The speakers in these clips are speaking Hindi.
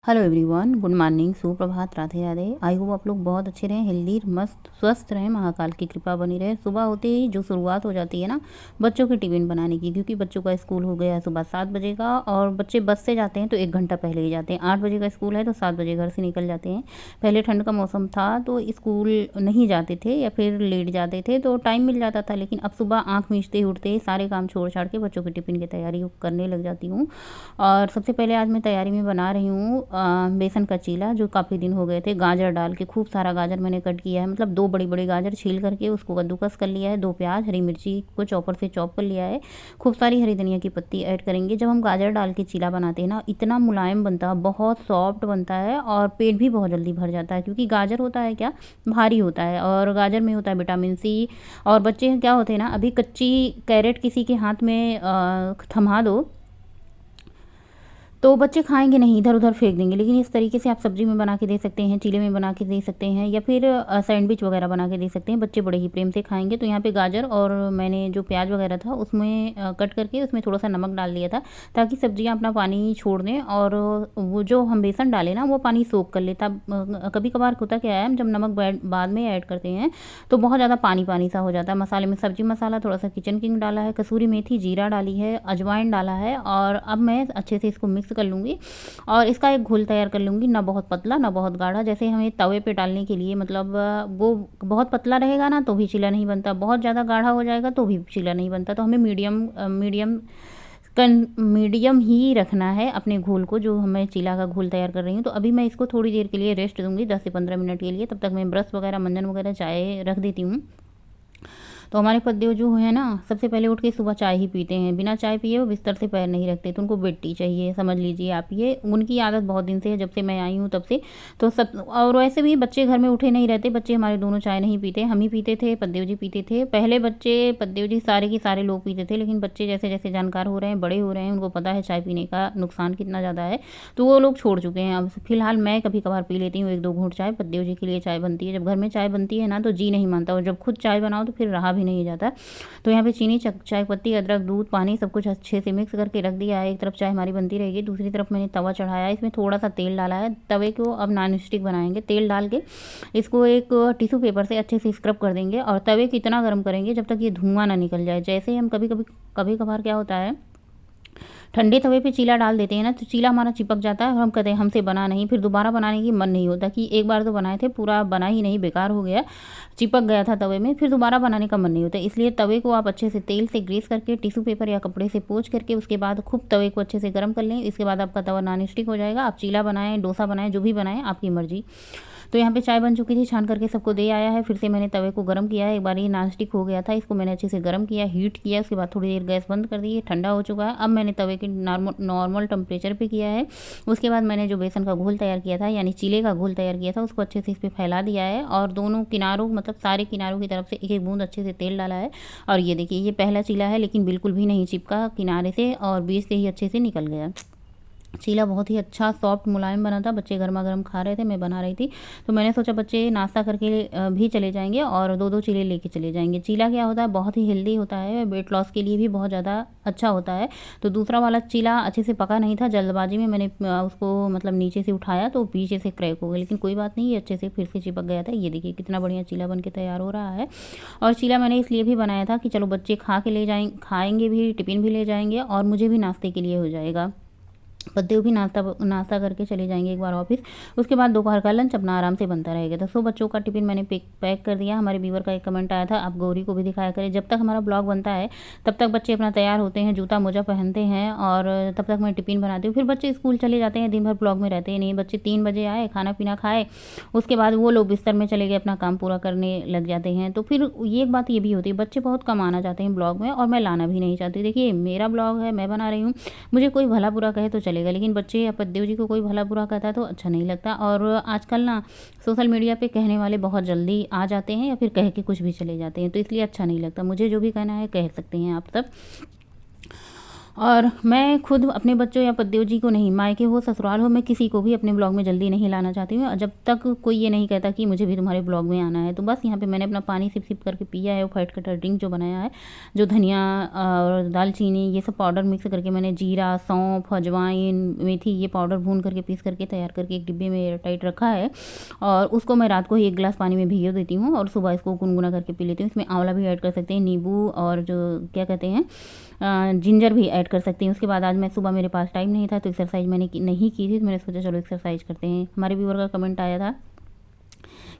हेलो एवरीवन, गुड मॉर्निंग, सुप्रभात, राधे राधे। आई होप आप लोग बहुत अच्छे रहें, हेल्दी मस्त स्वस्थ रहें, महाकाल की कृपा बनी रहे। सुबह होते ही जो शुरुआत हो जाती है ना बच्चों के टिफ़िन बनाने की, क्योंकि बच्चों का स्कूल हो गया है सुबह 7 बजे का, और बच्चे बस से जाते हैं तो 1 घंटा पहले ही जाते हैं। 8 बजे का स्कूल है तो 7 बजे घर से निकल जाते हैं। पहले ठंड का मौसम था तो स्कूल नहीं जाते थे या फिर लेट जाते थे तो टाइम मिल जाता था, लेकिन अब सुबह आँख मीचते ही उठते ही सारे काम छोड़ छाड़ के बच्चों के टिफ़िन की तैयारी करने लग जाती हूँ। और सबसे पहले आज मैं तैयारी में बना रही हूँ बेसन का चीला, जो काफ़ी दिन हो गए थे। गाजर डाल के खूब सारा गाजर मैंने कट किया है, मतलब 2 बड़ी बड़ी गाजर छील करके उसको कद्दूकस कर लिया है। 2 प्याज, हरी मिर्ची को चॉपर से चॉप कर लिया है। खूब सारी हरी धनिया की पत्ती ऐड करेंगे। जब हम गाजर डाल के चीला बनाते हैं ना, इतना मुलायम बनता है, बहुत सॉफ्ट बनता है और पेट भी बहुत जल्दी भर जाता है, क्योंकि गाजर होता है क्या, भारी होता है और गाजर में होता है विटामिन सी। और बच्चे क्या होते हैं ना, अभी कच्ची कैरेट किसी के हाथ में थमा दो तो बच्चे खाएंगे नहीं, इधर उधर फेंक देंगे। लेकिन इस तरीके से आप सब्जी में बना के दे सकते हैं, चीले में बना के दे सकते हैं, या फिर सैंडविच वगैरह बना के दे सकते हैं। बच्चे बड़े ही प्रेम से खाएंगे। तो यहाँ पे गाजर और मैंने जो प्याज वगैरह था उसमें कट करके उसमें थोड़ा सा नमक डाल दिया था, ताकि सब्जियाँ अपना पानी छोड़ दें और वो जो हम बेसन डालें ना वो पानी सोख कर लेता। कभी कभार होता क्या है, हम जब नमक बाद में ऐड करते हैं तो बहुत ज़्यादा पानी पानी सा हो जाता है। मसाले में सब्जी मसाला, थोड़ा सा किचन किंग डाला है, कसूरी मेथी, जीरा डाली है, अजवाइन डाला है, और अब मैं अच्छे से इसको मिक्स कर लूँगी और इसका एक घोल तैयार कर लूँगी। ना बहुत पतला ना बहुत गाढ़ा, जैसे हमें तवे पे डालने के लिए, मतलब वो बहुत पतला रहेगा ना तो भी चीला नहीं बनता, बहुत ज़्यादा गाढ़ा हो जाएगा तो भी चीला नहीं बनता। तो हमें मीडियम ही रखना है अपने घोल को, जो मैं चीला का घोल तैयार कर रही हूँ। तो अभी मैं इसको थोड़ी देर के लिए रेस्ट दूँगी, 10 से 15 मिनट के लिए। तब तक मैं ब्रश वगैरह, मंजन वगैरह, चाय रख देती हूँ। तो हमारे पतिदेव जो है ना, सबसे पहले उठ के सुबह चाय ही पीते हैं। बिना चाय पिए वो बिस्तर से पैर नहीं रखते, तो उनको बेड टी चाहिए, समझ लीजिए आप। ये उनकी आदत बहुत दिन से है, जब से मैं आई हूँ तब से। तो सब, और वैसे भी बच्चे घर में उठे नहीं रहते, बच्चे हमारे दोनों चाय नहीं पीते। हम ही पीते थे, पतिदेव जी पीते थे। पहले बच्चे पतिदेव जी सारे के सारे लोग पीते थे, लेकिन बच्चे जैसे जैसे जानकार हो रहे हैं, बड़े हो रहे हैं, उनको पता है चाय पीने का नुकसान कितना ज़्यादा है, तो वो लोग छोड़ चुके हैं। अब फिलहाल मैं कभी कभार पी लेती हूँ 1-2 घूंट चाय। पतिदेव जी के लिए चाय बनती है। जब घर में चाय बनती है ना तो जी नहीं मानता, और जब खुद चाय बनाओ तो फिर रहा भी नहीं जाता। तो यहाँ पे चीनी, चाय पत्ती, अदरक, दूध, पानी सब कुछ अच्छे से मिक्स करके रख दिया है। एक तरफ चाय हमारी बनती रहेगी, दूसरी तरफ मैंने तवा चढ़ाया है। इसमें थोड़ा सा तेल डाला है। तवे को अब नॉन स्टिक बनाएंगे। तेल डाल के इसको एक टिश्यू पेपर से अच्छे से स्क्रब कर देंगे, और तवे को इतना गर्म करेंगे जब तक ये धुआं ना निकल जाए। जैसे हम कभी कभार क्या होता है, ठंडे तवे पे चीला डाल देते हैं ना, तो चीला हमारा चिपक जाता है और हम कहते हैं हमसे बना नहीं, फिर दोबारा बनाने की मन नहीं होता कि एक बार तो बनाए थे, पूरा बना ही नहीं, बेकार हो गया, चिपक गया था तवे में, फिर दोबारा बनाने का मन नहीं होता। इसलिए तवे को आप अच्छे से तेल से ग्रीस करके टिश्यू पेपर या कपड़े से पोंछ करके उसके बाद खूब तवे को अच्छे से गर्म कर लें। इसके बाद आपका तवा नॉन स्टिक हो जाएगा। आप चीला बनाएं, डोसा बनाएं, जो भी बनाएं, आपकी मर्जी। तो यहाँ पे चाय बन चुकी थी, छान करके सबको दे आया है। फिर से मैंने तवे को गर्म किया है। एक बार ये नॉन स्टिक हो गया था, इसको मैंने अच्छे से गर्म किया, हीट किया। उसके बाद थोड़ी देर गैस बंद कर दी, ठंडा हो चुका है। अब मैंने तवे के नॉर्मल टेम्परेचर पे किया है। उसके बाद मैंने जो बेसन का घोल तैयार किया था, यानी चीले का घोल तैयार किया था, उसको अच्छे से इस पर फैला दिया है, और दोनों किनारों, मतलब सारे किनारों की तरफ से एक एक बूंद अच्छे से तेल डाला है। और ये देखिए, ये पहला चीला है, लेकिन बिल्कुल भी नहीं चिपका किनारे से, और बीच से ही अच्छे से निकल गया। चीला बहुत ही अच्छा सॉफ्ट मुलायम बना था। बच्चे गर्मा गर्म खा रहे थे, मैं बना रही थी। तो मैंने सोचा बच्चे नाश्ता करके भी चले जाएंगे और 2-2 चीले लेके चले जाएंगे। चीला क्या होता है, बहुत ही हेल्दी होता है, वेट लॉस के लिए भी बहुत ज़्यादा अच्छा होता है। तो दूसरा वाला चीला अच्छे से पका नहीं था, जल्दबाजी में मैंने उसको मतलब नीचे से उठाया तो पीछे से क्रैक हो गया, लेकिन कोई बात नहीं, ये अच्छे से फिर से चिपक गया था। ये देखिए कितना बढ़िया चीला बन के तैयार हो रहा है। और चीला मैंने इसलिए भी बनाया था कि चलो बच्चे खा के ले जाएंगे, खाएंगे भी, टिफ़िन भी ले जाएंगे, और मुझे भी नाश्ते के लिए हो जाएगा। पतिदेव भी नाश्ता करके चले जाएंगे एक बार ऑफिस। उसके बाद दोपहर का लंच अपना आराम से बनता रहेगा। तो सो बच्चों का टिफ़िन मैंने पैक कर दिया। हमारे व्यूअर का एक कमेंट आया था, आप गौरी को भी दिखाया करें। जब तक हमारा ब्लॉग बनता है तब तक बच्चे अपना तैयार होते हैं, जूता मोजा पहनते हैं, और तब तक मैं टिफ़िन बनाती हूँ। फिर बच्चे स्कूल चले जाते हैं, दिन भर ब्लॉग में रहते हैं नहीं। बच्चे 3 बजे आए, खाना पीना खाए, उसके बाद वो लोग बिस्तर में चले गए, अपना काम पूरा करने लग जाते हैं। तो फिर ये एक बात ये भी होती है, बच्चे बहुत कम आना चाहते हैं ब्लॉग में, और मैं लाना भी नहीं चाहती। देखिए मेरा ब्लॉग है, मैं बना रही हूँ, मुझे कोई भला बुरा कहे तो चलेगा, लेकिन बच्चे पतिदेव जी को कोई भला बुरा कहता है तो अच्छा नहीं लगता। और आजकल ना सोशल मीडिया पे कहने वाले बहुत जल्दी आ जाते हैं, या फिर कह के कुछ भी चले जाते हैं, तो इसलिए अच्छा नहीं लगता। मुझे जो भी कहना है कह सकते हैं आप सब। और मैं खुद अपने बच्चों या पतिदेव जी को नहीं, मायके हो ससुराल हो, मैं किसी को भी अपने ब्लॉग में जल्दी नहीं लाना चाहती हूँ, जब तक कोई ये नहीं कहता कि मुझे भी तुम्हारे ब्लॉग में आना है। तो बस यहाँ पे मैंने अपना पानी सिप सिप करके पिया है, वो फाइट कटर ड्रिंक जो बनाया है, जो धनिया और दालचीनी ये सब पाउडर मिक्स करके मैंने जीरा, सौंफ, अजवाइन, मेथी ये पाउडर भून करके पीस करके तैयार करके एक डिब्बे में एयर टाइट रखा है, और उसको मैं रात को ही 1 गिलास पानी में भिगो देती हूँ और सुबह इसको गुनगुना करके पी लेती हूँ। इसमें आंवला भी ऐड कर सकते हैं, नींबू और जो क्या कहते हैं जिंजर भी ऐड कर सकती हैं। उसके बाद आज मैं सुबह मेरे पास टाइम नहीं था तो एक्सरसाइज मैंने नहीं की थी, तो मैंने सोचा चलो एक्सरसाइज करते हैं। हमारे व्यूअर का कमेंट आया था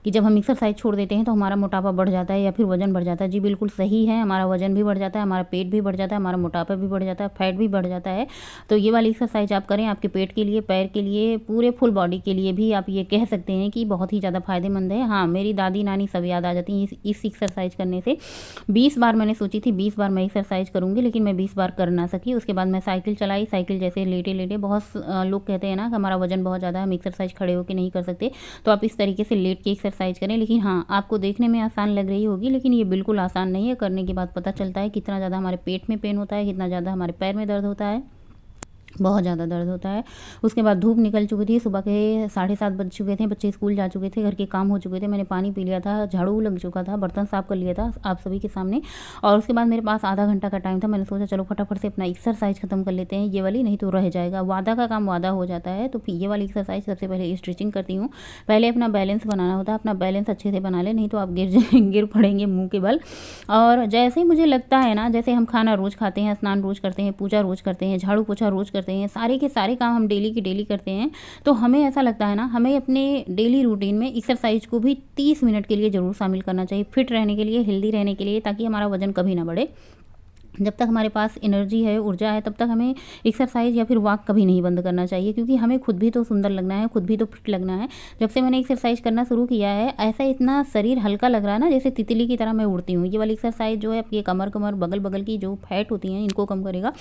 कि जब हम एक्सरसाइज छोड़ देते हैं तो हमारा मोटापा बढ़ जाता है या फिर वजन बढ़ जाता है। जी बिल्कुल सही है, हमारा वजन भी बढ़ जाता है, हमारा पेट भी बढ़ जाता है, हमारा मोटापा भी बढ़ जाता है, फैट भी बढ़ जाता है। तो ये वाली एक्सरसाइज आप करें, आपके पेट के लिए, पैर के लिए, पूरे फुल बॉडी के लिए भी आप ये कह सकते हैं कि बहुत ही ज़्यादा फायदेमंद है। हाँ, मेरी दादी नानी सब याद आ जाती हैं इस एक्सरसाइज करने से। 20 बार मैंने सोची थी 20 बार मैं एक्सरसाइज करूँगी, लेकिन मैं 20 बार कर ना सकी। उसके बाद मैं साइकिल चलाई, साइकिल जैसे लेटे लेटे, बहुत लोग कहते हैं ना कि हमारा वजन बहुत ज़्यादा है, हम एक्सरसाइज खड़े होकर नहीं कर सकते, तो आप इस तरीके से लेट के एक्सरसाइज करें। लेकिन हाँ, आपको देखने में आसान लग रही होगी, लेकिन ये बिल्कुल आसान नहीं है। करने के बाद पता चलता है कितना ज़्यादा हमारे पेट में पेन होता है, कितना ज़्यादा हमारे पैर में दर्द होता है, बहुत ज़्यादा दर्द होता है। उसके बाद धूप निकल चुकी थी, सुबह के 7:30 बज चुके थे, बच्चे स्कूल जा चुके थे, घर के काम हो चुके थे, मैंने पानी पी लिया था, झाड़ू लग चुका था, बर्तन साफ़ कर लिया था आप सभी के सामने। और उसके बाद मेरे पास आधा घंटा का टाइम था, मैंने सोचा चलो फटाफट से अपना एक्सरसाइज खत्म कर लेते हैं ये वाली, नहीं तो रह जाएगा। वादा का काम वादा हो जाता है। तो फिर ये वाली एक्सरसाइज सबसे पहले स्ट्रेचिंग करती हूँ। पहले अपना बैलेंस बनाना होता है, अपना बैलेंस अच्छे से बना ले, नहीं तो आप गिर पड़ेंगे मुँह के बल। और जैसे ही मुझे लगता है ना, जैसे हम खाना रोज़ खाते हैं, स्नान रोज़ करते हैं, पूजा रोज़ करते हैं, झाड़ू पोछा रोज़ करते हैं, सारे के सारे काम हम डेली की डेली करते हैं, तो हमें ऐसा लगता है ना, हमें अपने डेली रूटीन में एक्सरसाइज को भी 30 मिनट के लिए ज़रूर शामिल करना चाहिए, फिट रहने के लिए, हेल्दी रहने के लिए, ताकि हमारा वजन कभी ना बढ़े। जब तक हमारे पास एनर्जी है, ऊर्जा है, तब तक हमें एक्सरसाइज या फिर वॉक कभी नहीं बंद करना चाहिए, क्योंकि हमें खुद भी तो सुंदर लगना है, खुद भी तो फिट लगना है। जब से मैंने एक्सरसाइज करना शुरू किया है, ऐसा इतना शरीर हल्का लग रहा है ना, जैसे तितली की तरह मैं उड़ती हूँ। ये वाली एक्सरसाइज जो है आपकी कमर कमर बगल बगल की जो फैट होती हैं, इनको कम करेगा।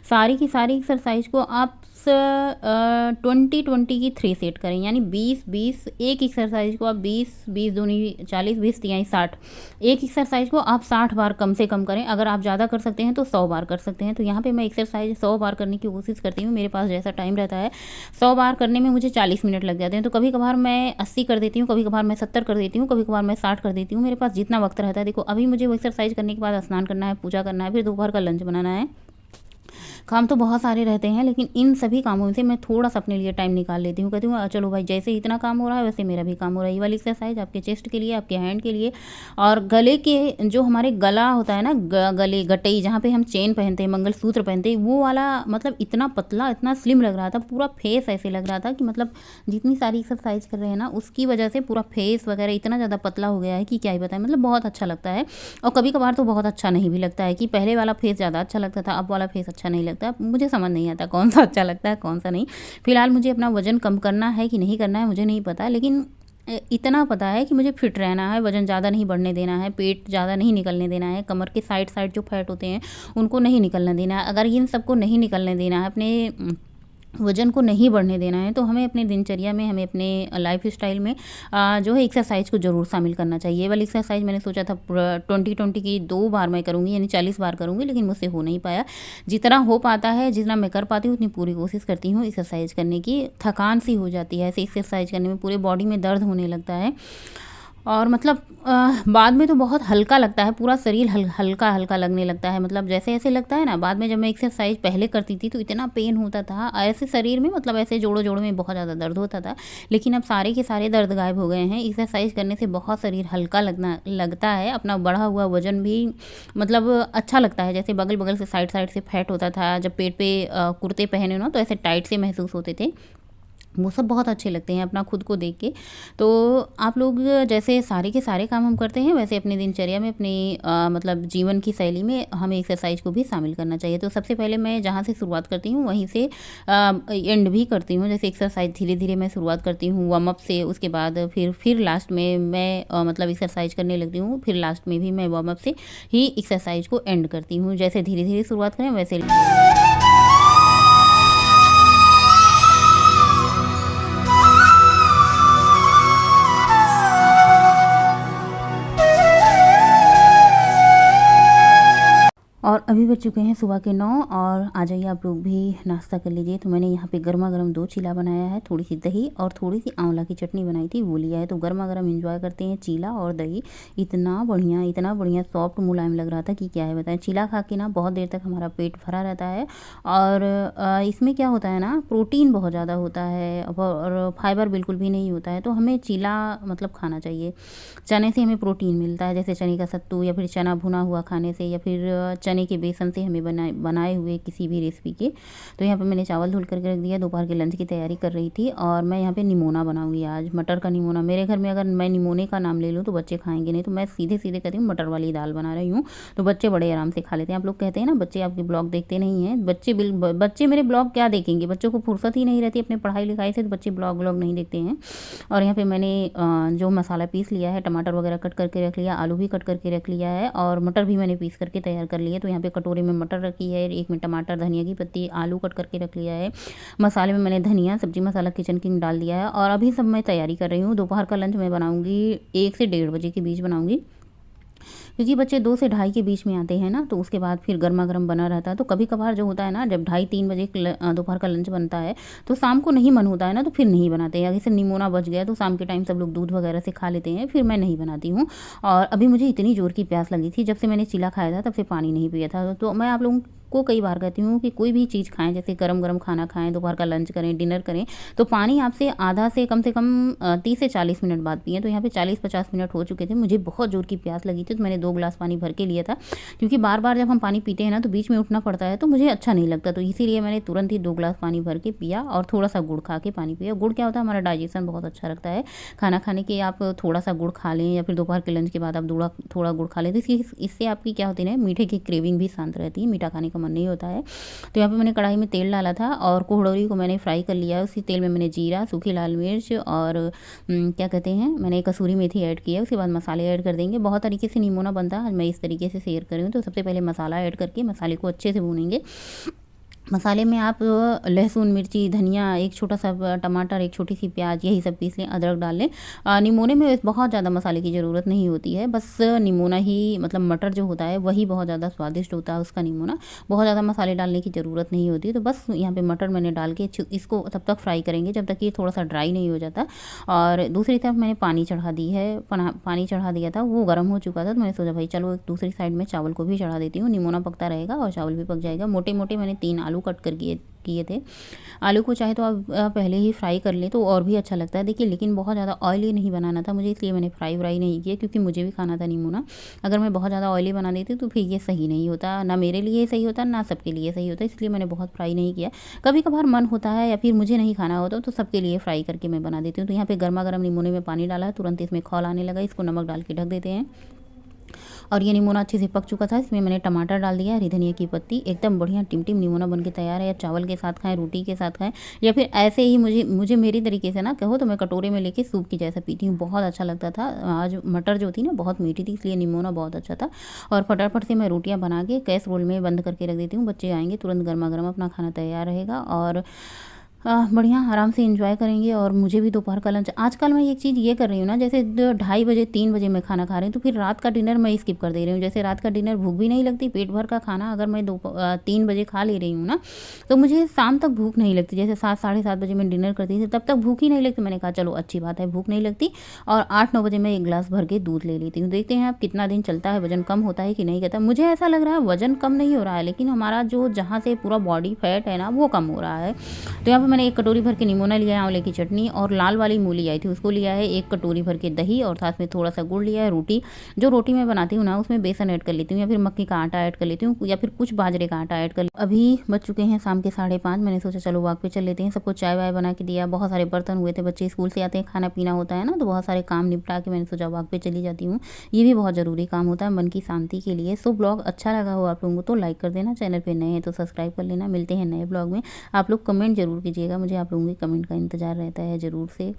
सारी की सारी एक्सरसाइज को आप 20-20 की 3 सेट करें, यानी 20-20। एक एक्सरसाइज को आप 20-20 दूनी 40, 20 तिहाई 60, एक एक्सरसाइज को आप 60 बार कम से कम करें। अगर आप ज़्यादा कर सकते हैं तो 100 बार कर सकते हैं। तो यहाँ पे मैं एक्सरसाइज 100 बार करने की कोशिश करती हूँ, मेरे पास जैसा टाइम रहता है। 100 बार करने में मुझे 40 मिनट लग जाते हैं, तो कभी कभार मैं 80 कर देती हूँ, कभी कभार मैं 70 कर देती हूँ, कभी कभार मैं 60 कर देती हूँ, मेरे पास जितना वक्त रहता है। देखो अभी मुझे वो एक्सरसाइज करने के बाद स्नान करना है, पूजा करना है, फिर दोपहर का लंच बनाना है। काम तो बहुत सारे रहते हैं, लेकिन इन सभी कामों से मैं थोड़ा सा अपने लिए टाइम निकाल लेती हूँ। कहती हूँ चलो भाई, जैसे इतना काम हो रहा है वैसे मेरा भी काम हो रहा है। ये वाली एक्सरसाइज आपके चेस्ट के लिए, आपके हैंड के लिए, और गले के जो हमारे गला होता है ना, गले गटई जहाँ पे हम चेन पहनते हैं, मंगलसूत्र पहनते हैं, वो वाला मतलब इतना पतला, इतना स्लिम लग रहा था, पूरा फेस ऐसे लग रहा था कि मतलब जितनी सारी एक्सरसाइज कर रहे हैं ना, उसकी वजह से पूरा फेस वगैरह इतना ज़्यादा पतला हो गया है कि क्या ही बताएं। मतलब बहुत अच्छा लगता है। और कभी कभार तो बहुत अच्छा नहीं भी लगता है, कि पहले वाला फेस ज़्यादा अच्छा लगता था, अब वाला फेस अच्छा नहीं लगता। मुझे समझ नहीं आता कौन सा अच्छा लगता है कौन सा नहीं। फिलहाल मुझे अपना वजन कम करना है कि नहीं करना है मुझे नहीं पता, लेकिन इतना पता है कि मुझे फिट रहना है, वजन ज़्यादा नहीं बढ़ने देना है, पेट ज़्यादा नहीं निकलने देना है, कमर के साइड साइड जो फैट होते हैं उनको नहीं निकलने देना है। अगर इन सबको नहीं निकलने देना है, अपने वजन को नहीं बढ़ने देना है, तो हमें अपने दिनचर्या में, हमें अपने लाइफ स्टाइल में जो है एक्सरसाइज को ज़रूर शामिल करना चाहिए। ये वाली एक्सरसाइज मैंने सोचा था 20-20 की 2 बार मैं करूँगी, यानी 40 बार करूँगी, लेकिन मुझसे हो नहीं पाया। जितना हो पाता है, जितना मैं कर पाती हूँ, उतनी पूरी कोशिश करती हूँ एक्सरसाइज करने की। थकान सी हो जाती है ऐसे एक्सरसाइज करने में, पूरे बॉडी में दर्द होने लगता है, और मतलब बाद में तो बहुत हल्का लगता है, पूरा शरीर हल्का हल्का लगने लगता है। मतलब जैसे ऐसे लगता है ना, बाद में जब मैं एक्सरसाइज पहले करती थी तो इतना पेन होता था ऐसे शरीर में, मतलब ऐसे जोड़ों जोड़ों में बहुत ज़्यादा दर्द होता था, लेकिन अब सारे के सारे दर्द गायब हो गए हैं। एक्सरसाइज करने से बहुत शरीर हल्का लगता है, अपना बढ़ा हुआ वजन भी मतलब अच्छा लगता है। जैसे बगल बगल से, साइड साइड से फैट होता था, जब पेट पे कुर्ते पहने ना तो ऐसे टाइट से महसूस होते थे, वो सब बहुत अच्छे लगते हैं अपना खुद को देख के। तो आप लोग जैसे सारे के सारे काम हम करते हैं, वैसे अपनी दिनचर्या में, अपनी मतलब जीवन की शैली में हमें एक्सरसाइज को भी शामिल करना चाहिए। तो सबसे पहले मैं जहाँ से शुरुआत करती हूँ वहीं से एंड भी करती हूँ। जैसे एक्सरसाइज धीरे धीरे मैं शुरुआत करती हूँ वार्म अप से, उसके बाद फिर लास्ट में मैं मतलब एक्सरसाइज करने लगती हूँ, फिर लास्ट में भी मैं वार्म अप से ही एक्सरसाइज को एंड करती हूँ। जैसे धीरे धीरे शुरुआत करें वैसे। और अभी बज चुके हैं सुबह के 9 और आ जाइए आप लोग भी नाश्ता कर लीजिए। तो मैंने यहाँ पे गर्मा-गर्म 2 चीला बनाया है, थोड़ी-सी दही और थोड़ी-सी आंवला की चटनी बनाई थी वो लिया है। तो गर्मा-गर्म एंजॉय करते हैं चीला और दही। इतना बढ़िया सॉफ्ट मुलायम लग रहा था कि क्या है बताएँ। चीला खा के ना बहुत देर तक हमारा पेट भरा रहता है और इसमें क्या होता है ना, प्रोटीन बहुत ज़्यादा होता है और फाइबर बिल्कुल भी नहीं होता है। तो हमें चीला मतलब खाना चाहिए। चने से हमें प्रोटीन मिलता है, जैसे चने का सत्तू या फिर चना भुना हुआ खाने से या फिर चने के बेसन से हमें बनाए हुए किसी भी रेसिपी के। तो यहाँ पे मैंने चावल धुल करके रख दिया, दोपहर के लंच की तैयारी कर रही थी और मैं यहाँ पे निमोना बनाऊंगी आज, मटर का निमोना। मेरे घर में अगर मैं निमोने का नाम ले लूँ तो बच्चे खाएंगे नहीं, तो मैं सीधे सीधे कहती हूँ मटर वाली दाल बना रही हूँ, तो बच्चे बड़े आराम से खा लेते हैं। आप लोग कहते हैं ना बच्चे आपके ब्लॉग देखते नहीं हैं, बच्चे मेरे ब्लॉग क्या देखेंगे, बच्चों को फुर्सत ही नहीं रहती अपने पढ़ाई लिखाई से, तो बच्चे ब्लॉग नहीं देखते हैं। और यहाँ पे मैंने जो मसाला पीस लिया है, टमाटर वगैरह कट करके रख लिया, आलू भी कट करके रख लिया है और मटर भी मैंने पीस करके तैयार कर लिया है। तो यहाँ पे कटोरे में मटर रखी है, एक में टमाटर, धनिया की पत्ती, आलू कट करके रख लिया है। मसाले में मैंने धनिया, सब्जी मसाला, किचन किंग डाल दिया है और अभी सब मैं तैयारी कर रही हूँ। दोपहर का लंच मैं बनाऊँगी 1 से 1:30 बजे के बीच बनाऊँगी, क्योंकि बच्चे 2 से ढाई के बीच में आते हैं ना, तो उसके बाद फिर गर्मा-गर्म बना रहता है। तो कभी-कभार जो होता है ना, जब ढाई 3 बजे दोपहर का लंच बनता है, तो शाम को नहीं मन होता है ना, तो फिर नहीं बनाते हैं। जैसे निमोना बच गया तो शाम के टाइम सब लोग दूध वगैरह से खा लेते हैं, फिर मैं नहीं बनाती हूँ। और अभी मुझे इतनी ज़ोर की प्यास लगी थी, जब से मैंने चीला खाया था तब से पानी नहीं पिया था। तो मैं आप लोगों को कई बार कहती हूँ कि कोई भी चीज़ खाएँ, जैसे गरम-गरम खाना खाएँ, दोपहर का लंच करें, डिनर करें, तो पानी आपसे आधा से कम 30 से 40 मिनट बाद पिएँ। तो यहाँ पे 40-50 मिनट हो चुके थे, मुझे बहुत ज़ोर की प्यास लगी थी, तो मैंने 2 गिलास पानी भर के लिया था, क्योंकि बार-बार जब हम पानी पीते हैं ना, तो बीच में उठना पड़ता है, तो मुझे अच्छा नहीं लगता। तो इसीलिए मैंने तुरंत ही 2 गिलास पानी भर के पिया और थोड़ा-सा गुड़ खा के पानी पिया। गुड़ क्या होता है, हमारा डाइजेशन बहुत अच्छा रखता है। खाना खाने के आप थोड़ा-सा गुड़ खा लें या फिर दोपहर के लंच के बाद आप थोड़ा गुड़ खा लें, तो इससे आपकी क्या होती है ना, मीठे की क्रेविंग भी शांत रहती है, मीठा खाने का मन नहीं होता है। तो यहाँ पे मैंने कढ़ाई में तेल डाला था और कोहड़ौरी को मैंने फ्राई कर लिया है। उसी तेल में मैंने जीरा, सूखी लाल मिर्च और क्या कहते हैं, मैंने कसूरी मेथी ऐड की है। उसके बाद मसाले ऐड कर देंगे। बहुत तरीके से निमोना बनता है, आज मैं इस तरीके से शेयर कर रही हूँ। तो सबसे पहले मसाला ऐड करके मसाले को अच्छे से भूनेंगे। मसाले में आप लहसुन, मिर्ची, धनिया, एक छोटा-सा टमाटर, एक छोटी-सी प्याज़, यही सब पीस लें, अदरक डाल लें। निमोने में बहुत ज़्यादा मसाले की ज़रूरत नहीं होती है, बस निमोना ही मतलब मटर जो होता है वही बहुत ज़्यादा स्वादिष्ट होता है उसका निमोना। बहुत ज़्यादा मसाले डालने की ज़रूरत नहीं होती, तो बस यहाँ पे मटर मैंने डाल के इसको तब तक फ्राई करेंगे जब तक ये थोड़ा-सा ड्राई नहीं हो जाता। और दूसरी तरफ मैंने पानी चढ़ा दिया था, वो गर्म हो चुका था, तो मैंने सोचा भाई चलो एक दूसरी साइड में चावल को भी चढ़ा देती हूँ, निमोना पकता रहेगा और चावल भी पक जाएगा। मोटे-मोटे मैंने 3 आलू कट कर किए थे। आलू को चाहे तो आप पहले ही फ्राई कर लें तो और भी अच्छा लगता है। देखिए, लेकिन बहुत ज़्यादा ऑयली नहीं बनाना था मुझे, इसलिए मैंने फ्राई नहीं किया, क्योंकि मुझे भी खाना था निमोना। अगर मैं बहुत ज़्यादा ऑयली बना देती तो फिर ये सही नहीं होता, ना मेरे लिए सही होता, ना सबके लिए सही होता, इसलिए मैंने बहुत फ्राई नहीं किया। कभी-कभार मन होता है या फिर मुझे नहीं खाना होता तो सबके लिए फ्राई करके मैं बना देती हूँ। तो यहाँ पे गर्मा-गर्म निमोने में पानी डाला है, तुरंत इसमें खौल आने लगा, इसको नमक डाल के ढक देते हैं। और ये निमोना अच्छे से पक चुका था, इसमें मैंने टमाटर डाल दिया, हरी धनिया की पत्ती, एकदम बढ़िया टिमटिम निमोना बनके तैयार है। या चावल के साथ खाएं, रोटी के साथ खाएं, या फिर ऐसे ही मुझे मेरी तरीके से ना कहो तो मैं कटोरे में लेके सूप की जैसा पीती हूँ, बहुत अच्छा लगता था। आज मटर जो थी ना बहुत मीठी थी, इसलिए निमोना बहुत अच्छा था। और फटाफट से मैं रोटियाँ बना के कैसरोल में बंद करके रख देती हूँ, बच्चे आएंगे तुरंत गर्मा गर्म अपना खाना तैयार रहेगा और बढ़िया आराम से एंजॉय करेंगे। और मुझे भी दोपहर का लंच, आजकल मैं एक चीज़ ये कर रही हूँ ना, जैसे 2:30 बजे 3 बजे मैं खाना खा रही हूँ तो फिर रात का डिनर मैं स्किप कर दे रही हूँ। जैसे रात का डिनर भूख भी नहीं लगती, पेट भर का खाना अगर मैं 3 बजे खा ले रही हूँ ना, तो मुझे शाम तक भूख नहीं लगती। जैसे 7 साढ़े 7 बजे मैं डिनर करती थी, तब तक भूख ही नहीं लगती। मैंने कहा चलो अच्छी बात है, भूख नहीं लगती। और 8-9 बजे मैं 1 गिलास भर के दूध ले लेती हूँ। देखते हैं आप कितना दिन चलता है, वजन कम होता है कि नहीं कहता। मुझे ऐसा लग रहा है वजन कम नहीं हो रहा है, लेकिन हमारा जो जहाँ से पूरा बॉडी फैट है ना वो कम हो रहा है। तो यहाँ पर मैंने 1 कटोरी भर के निमोना लिया है, आंवले की चटनी और लाल वाली मूली आई थी उसको लिया है, 1 कटोरी भर के दही और साथ में थोड़ा सा गुड़ लिया है। जो रोटी मैं बनाती हूँ ना उसमें बेसन ऐड कर लेती हूँ, या फिर मक्की का आटा ऐड कर लेती हूँ, या फिर कुछ बाजरे का आटा ऐड कर। अभी बज चुके हैं शाम के 5:30, मैंने सोचा चलो वॉक पे चल लेते हैं। सबको चाय वाय बना के दिया, बहुत सारे बर्तन हुए थे, बच्चे स्कूल से आते हैं, खाना पीना होता है ना, तो बहुत सारे काम निपटा के मैंने सोचा वॉक पे चली जाती हूँ। ये भी बहुत ज़रूरी काम होता है मन की शांति के लिए। सो ब्लॉग अच्छा लगा हो आप लोगों को तो लाइक कर देना, चैनल पर नए हैं तो सब्सक्राइब कर लेना। मिलते हैं नए ब्लॉग में। आप लोग कमेंट जरूर कीजिएगा, मुझे आप लोगों के कमेंट का इंतजार रहता है ज़रूर से।